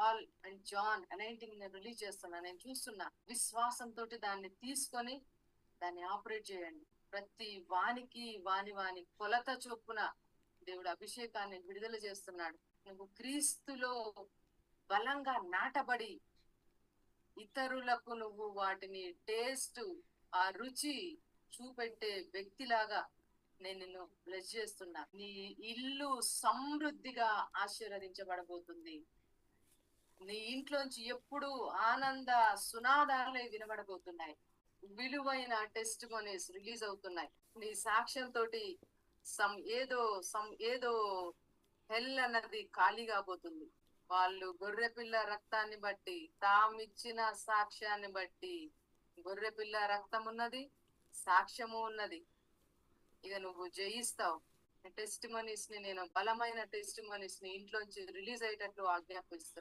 Paul and John anointing నేను release చేస్తున్నా. నేను చూస్తున్నా. విశ్వాసంతో దాన్ని తీసుకొని దాన్ని ఆపరేట్ చేయండి. ప్రతి వానికి వాని కొలత చొప్పున దేవుడు అభిషేకాన్ని విడుదల చేస్తున్నాడు. నువ్వు క్రీస్తులో బలంగా నాటబడి ఇతరులకు నువ్వు వాటిని టేస్ట్, ఆ రుచి చూపెట్టే వ్యక్తిలాగా నేను నిన్ను బ్లెస్ చేస్తున్నా. నీ ఇల్లు సమృద్ధిగా ఆశీర్వదించబడబోతుంది. నీ ఇంట్లోంచి ఎప్పుడు ఆనంద సునాదాలే వినబడబోతున్నాయి. విలువైన టెస్ట్ మనీస్ రిలీజ్ అవుతున్నాయి. నీ సాక్ష్యంతో ఏదో హెల్ అన్నది ఖాళీ కాబోతుంది. వాళ్ళు గొర్రెపిల్ల రక్తాన్ని బట్టి, తామిచ్చిన సాక్ష్యాన్ని బట్టి, గొర్రెపిల్ల రక్తం ఉన్నది, సాక్ష్యము ఉన్నది. ఇక నువ్వు జయిస్తావు. టెస్ట్ మనీస్ ని, నేను బలమైన టెస్ట్ మనీస్ ని ఇంట్లోంచి రిలీజ్ అయ్యేటట్లు ఆజ్ఞాపిస్తున్నాను.